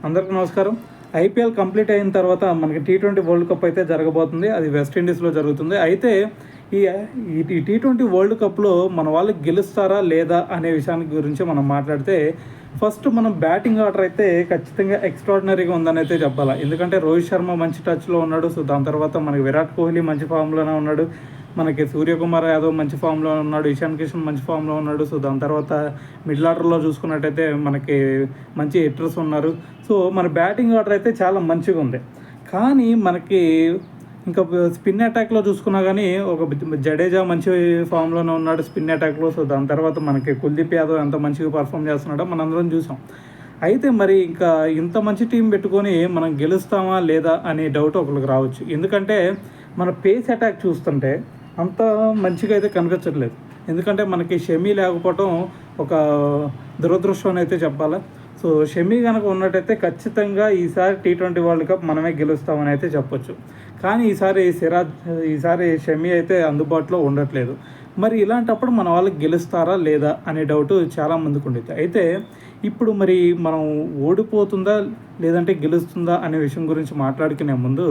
అందరికీ నమస్కారం. IPL complete అయిన తర్వాత మనకి టీ20 వరల్డ్ కప్ అయితే జరగబోతుంది. అది వెస్టిండీస్లో జరుగుతుంది. అయితే ఈ ఈ టీ20 వరల్డ్ కప్లో మన వాళ్ళు గెలుస్తారా లేదా అనే విషయానికి గురించి మనం మాట్లాడితే, ఫస్ట్ మనం బ్యాటింగ్ ఆర్డర్ అయితే ఖచ్చితంగా ఎక్స్ట్రాడినరీగా ఉందని అయితే చెప్పాలి. ఎందుకంటే రోహిత్ శర్మ మంచి టచ్లో ఉన్నాడు. సో దాని తర్వాత మనకి విరాట్ కోహ్లీ మంచి ఫామ్లోనే ఉన్నాడు. మనకి సూర్యకుమార్ యాదవ్ మంచి ఫామ్లో ఉన్నాడు. ఇషాన్ కిషన్ మంచి ఫామ్లో ఉన్నాడు. సో దాని తర్వాత మిడిల్ ఆర్డర్లో చూసుకున్నట్టయితే మనకి మంచి హిట్టర్స్ ఉన్నారు. సో మన బ్యాటింగ్ ఆర్డర్ అయితే చాలా మంచిగా ఉంది. కానీ మనకి ఇంకా స్పిన్ అటాక్లో చూసుకున్నా కానీ ఒక జడేజా మంచి ఫామ్లోనే ఉన్నాడు స్పిన్ అటాక్లో. సో దాని తర్వాత మనకి కుల్దీప్ యాదవ్ ఎంత మంచిగా పర్ఫామ్ చేస్తున్నాడో మనందరం చూసాం. అయితే మరి ఇంకా ఇంత మంచి టీం పెట్టుకొని మనం గెలుస్తామా లేదా అనే డౌట్ ఒకరికి రావచ్చు. ఎందుకంటే మన పేస్ అటాక్ చూస్తుంటే అంత మంచిగా అయితే కనిపించట్లేదు. ఎందుకంటే మనకి షమీ లేకపోవటం ఒక దురదృష్టం అయితే చెప్పాలా. సో షమీ కనుక ఉన్నట్టయితే ఖచ్చితంగా ఈసారి టీ20 వరల్డ్ కప్ మనమే గెలుస్తామని అయితే చెప్పొచ్చు. కానీ ఈసారి షమీ అయితే అందుబాటులో ఉండట్లేదు. మరి ఇలాంటప్పుడు మన వాళ్ళకి గెలుస్తారా లేదా అనే డౌట్ చాలా మందికి ఉండేది. అయితే ఇప్పుడు మరి మనం ఓడిపోతుందా లేదంటే గెలుస్తుందా అనే విషయం గురించి మాట్లాడుకునే ముందు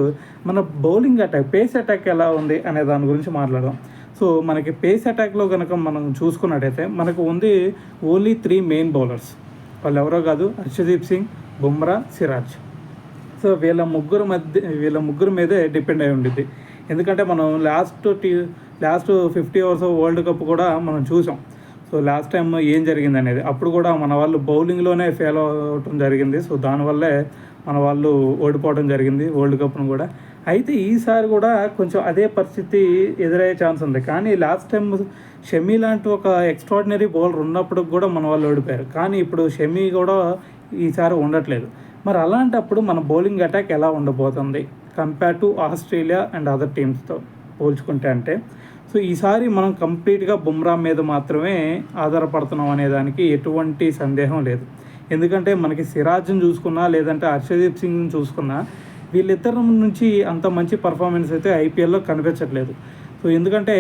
మన బౌలింగ్ అటాక్ పేస్ అటాక్ ఎలా ఉంది అనే దాని గురించి మాట్లాడదాం. సో మనకి పేస్ అటాక్లో కనుక మనం చూసుకున్నట్టయితే మనకు ఉంది ఓన్లీ 3 మెయిన్ బౌలర్స్. వాళ్ళు ఎవరో కాదు, హర్షదీప్ సింగ్, బుమ్రా, సిరాజ్. సో వీళ్ళ ముగ్గురు మీదే డిపెండ్ అయి ఉండిద్ది. ఎందుకంటే మనం లాస్ట్ 50 ఓవర్స్ వరల్డ్ కప్ కూడా మనం చూసాం. సో లాస్ట్ టైం ఏం జరిగింది అనేది, అప్పుడు కూడా మన వాళ్ళు బౌలింగ్లోనే ఫెయిల్ అవ్వటం జరిగింది. సో దానివల్లే మన వాళ్ళు ఓడిపోవడం జరిగింది వరల్డ్ కప్ను కూడా. అయితే ఈసారి కూడా కొంచెం అదే పరిస్థితి ఎదురయ్యే ఛాన్స్ ఉంది. కానీ లాస్ట్ టైం షమీ లాంటి ఒక ఎక్స్ట్రాడినరీ బౌలర్ ఉన్నప్పుడు కూడా మన వాళ్ళు ఓడిపోయారు. కానీ ఇప్పుడు షమీ కూడా ఈసారి ఉండట్లేదు. మరి అలాంటప్పుడు మన బౌలింగ్ అటాక్ ఎలా ఉండబోతుంది compare to Australia and other టీమ్స్తో పోల్చుకుంటే అంటే, సో ఈసారి మనం కంప్లీట్గా బుమ్రా మీద మాత్రమే ఆధారపడుతున్నాం అనేదానికి ఎటువంటి సందేహం లేదు. ఎందుకంటే మనకి సిరాజ్ని చూసుకున్నా లేదంటే హర్షదీప్ సింగ్ని చూసుకున్నా వీళ్ళిద్దరి నుంచి అంత మంచి పర్ఫార్మెన్స్ అయితే ఐపీఎల్లో కనిపించట్లేదు. సో ఎందుకంటే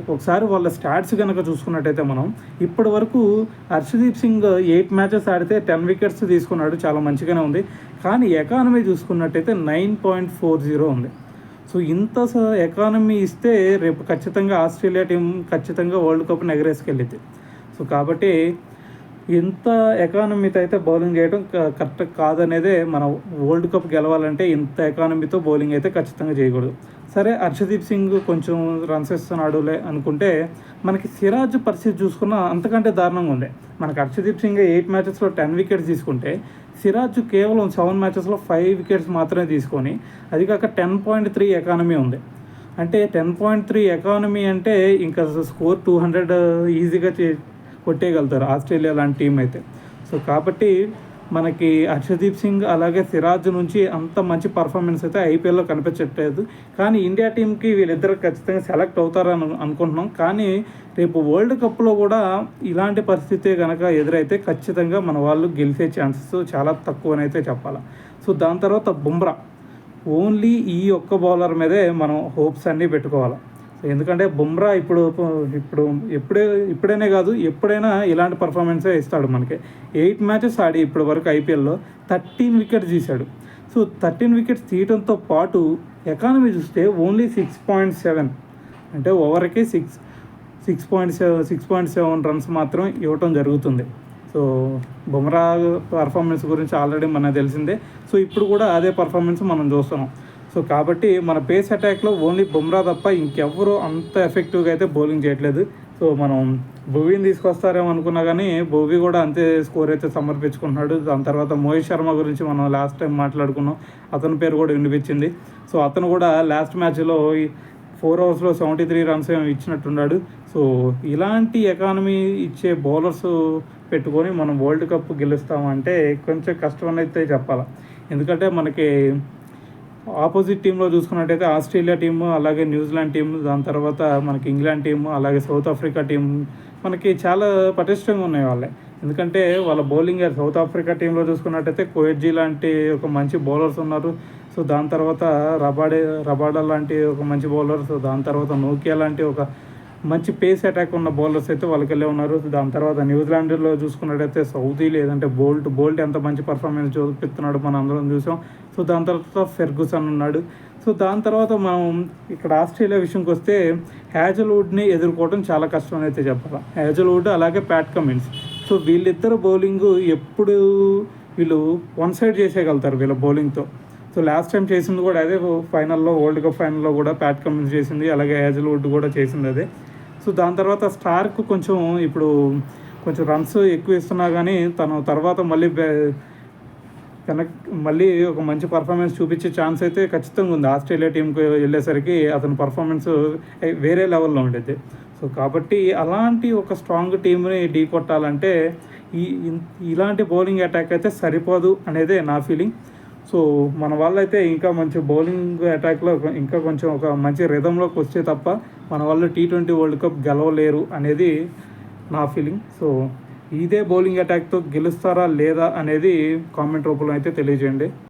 ఒకసారి వాళ్ళ స్టాట్స్ కనుక చూసుకున్నట్టయితే మనం ఇప్పటి వరకు హర్షదీప్ సింగ్ 8 మ్యాచెస్ ఆడితే 10 వికెట్స్ తీసుకున్నాడు, చాలా మంచిగానే ఉంది. కానీ ఎకానమీ చూసుకున్నట్టయితే 9.40 ఉంది. సో ఇంత ఎకానమీ ఇస్తే రేపు ఖచ్చితంగా ఆస్ట్రేలియా టీం ఖచ్చితంగా వరల్డ్ కప్ని ఎగరేసుకెళ్ళింది. సో కాబట్టి ఇంత ఎకానమీతో అయితే బౌలింగ్ చేయడం కరెక్ట్ కాదనేదే, మనం వరల్డ్ కప్ గెలవాలంటే ఇంత ఎకానమీతో బౌలింగ్ అయితే ఖచ్చితంగా చేయకూడదు. సరే హర్షదీప్ సింగ్ కొంచెం రన్స్ ఇస్తున్నాడులే అనుకుంటే, మనకి సిరాజ్ పరిస్థితి చూసుకున్నా అంతకంటే దారుణంగా ఉంది. మనకి హర్షదీప్ సింగ్ 8 మ్యాచెస్లో 10 వికెట్స్ తీసుకుంటే సిరాజ్ కేవలం 7 మ్యాచెస్లో 5 వికెట్స్ మాత్రమే తీసుకొని, అది కాక 10.3 ఎకానమీ ఉంది. అంటే 10.3 ఎకానమీ అంటే ఇంకా స్కోర్ 200 ఈజీగా కొట్టేయగలుగుతారు ఆస్ట్రేలియా లాంటి టీం అయితే. సో కాబట్టి మనకి హర్షదీప్ సింగ్ అలాగే సిరాజ్ నుంచి అంత మంచి పర్ఫార్మెన్స్ అయితే ఐపీఎల్లో కనిపించట్లేదు. కానీ ఇండియా టీంకి వీళ్ళిద్దరు ఖచ్చితంగా సెలెక్ట్ అవుతారని అనుకుంటున్నాం. కానీ రేపు వరల్డ్ కప్లో కూడా ఇలాంటి పరిస్థితి కనుక ఎదురైతే ఖచ్చితంగా మన వాళ్ళు గెలిచే ఛాన్సెస్ చాలా తక్కువనైతే చెప్పాలి. సో దాని తర్వాత బుమ్రా, ఓన్లీ ఈ ఒక్క బౌలర్ మీదే మనం హోప్స్ అన్నీ పెట్టుకోవాలి. ఎందుకంటే బుమ్రా ఇప్పుడైనా కాదు ఎప్పుడైనా ఇలాంటి పర్ఫార్మెన్సే ఇస్తాడు. మనకి 8 మ్యాచెస్ ఆడి ఇప్పటి వరకు ఐపీఎల్లో 13 వికెట్స్ తీశాడు. సో 13 వికెట్స్ తీయడంతో పాటు ఎకానమీ చూస్తే ఓన్లీ 6.7, అంటే ఓవర్కి 6.7 రన్స్ మాత్రం ఇవ్వటం జరుగుతుంది. సో బుమ్రా పర్ఫార్మెన్స్ గురించి ఆల్రెడీ మనకు తెలిసిందే. సో ఇప్పుడు కూడా అదే పర్ఫార్మెన్స్ మనం చూస్తున్నాం. సో కాబట్టి మన పేస్ అటాక్లో ఓన్లీ బుమ్రా తప్ప ఇంకెవ్వరూ అంత ఎఫెక్టివ్గా అయితే బౌలింగ్ చేయట్లేదు. సో మనం భువీని తీసుకొస్తారేమో అనుకున్నా కానీ భువీ కూడా అంతే స్కోర్ అయితే సమర్పించుకుంటున్నాడు. దాని తర్వాత మోహిత్ శర్మ గురించి మనం లాస్ట్ టైం మాట్లాడుకున్నాం, అతని పేరు కూడా వినిపించింది. సో అతను కూడా లాస్ట్ మ్యాచ్లో 4 ఓవర్స్లో 73 రన్స్ ఇచ్చినట్టున్నాడు. సో ఇలాంటి ఎకానమీ ఇచ్చే బౌలర్స్ పెట్టుకొని మనం వరల్డ్ కప్ గెలుస్తామంటే కొంచెం కష్టం అయితే చెప్పాలి. ఎందుకంటే మనకి ఆపోజిట్ టీంలో చూసుకున్నట్టయితే ఆస్ట్రేలియా టీము, అలాగే న్యూజిలాండ్ టీము, దాని తర్వాత మనకి ఇంగ్లాండ్ టీము, అలాగే సౌత్ ఆఫ్రికా టీం మనకి చాలా పటిష్టంగా ఉన్నాయి వాళ్ళే. ఎందుకంటే వాళ్ళ బౌలింగ్ సౌత్ ఆఫ్రికా టీంలో చూసుకున్నట్టయితే కోయెట్జీ లాంటి ఒక మంచి బౌలర్స్ ఉన్నారు. సో దాని తర్వాత రబాడా లాంటి ఒక మంచి బౌలర్. సో దాని తర్వాత నోకియా లాంటి ఒక మంచి పేస్ అటాక్ ఉన్న బౌలర్స్ అయితే వాళ్ళకెళ్ళే ఉన్నారు. దాని తర్వాత న్యూజిలాండ్లో చూసుకున్నట్టయితే సౌదీ లేదంటే బోల్ట్ ఎంత మంచి పర్ఫార్మెన్స్ చూపిస్తున్నాడు మనం అందరం చూసాం. సో దాని తర్వాత ఫెర్గుసన్ ఉన్నాడు. సో దాని తర్వాత మనం ఇక్కడ ఆస్ట్రేలియా విషయంకి వస్తే హ్యాజల్వుడ్ని ఎదుర్కోవడం చాలా కష్టం అని అయితే చెప్పాలి. హ్యాజల్వుడ్ అలాగే ప్యాట్ కమిన్స్. సో వీళ్ళిద్దరు బౌలింగ్ ఎప్పుడు వీళ్ళు వన్ సైడ్ చేసేయగలుగుతారు వీళ్ళ బౌలింగ్తో. సో లాస్ట్ టైం చేసింది కూడా అదే, ఫైనల్లో వరల్డ్ కప్ ఫైనల్లో కూడా ప్యాట్ కమిన్స్ చేసింది, అలాగే హ్యాజల్వుడ్ కూడా చేసింది అదే. సో దాని తర్వాత స్టార్క్ ఇప్పుడు కొంచెం రన్స్ ఎక్కువ ఇస్తున్నా కానీ తను తర్వాత మళ్ళీ ఒక మంచి పర్ఫార్మెన్స్ చూపించే ఛాన్స్ అయితే ఖచ్చితంగా ఉంది. ఆస్ట్రేలియా టీంకి వెళ్ళేసరికి అతని పర్ఫార్మెన్స్ వేరే లెవెల్లో ఉండేది. సో కాబట్టి అలాంటి ఒక స్ట్రాంగ్ టీంని ఢీ కొట్టాలంటే ఇలాంటి బౌలింగ్ అటాక్ అయితే సరిపోదు అనేదే నా ఫీలింగ్. సో మన వాళ్ళైతే ఇంకా మంచి బౌలింగ్ అటాక్లో ఇంకా కొంచెం ఒక మంచి రిథంలోకి వస్తే తప్ప మన వాళ్ళు T20 వరల్డ్ కప్ గెలవలేరు అనేది నా ఫీలింగ్. సో ఇదే బౌలింగ్ అటాక్తో గెలుస్తారా లేదా అనేది కామెంట్ రూపంలో అయితే తెలియజేయండి.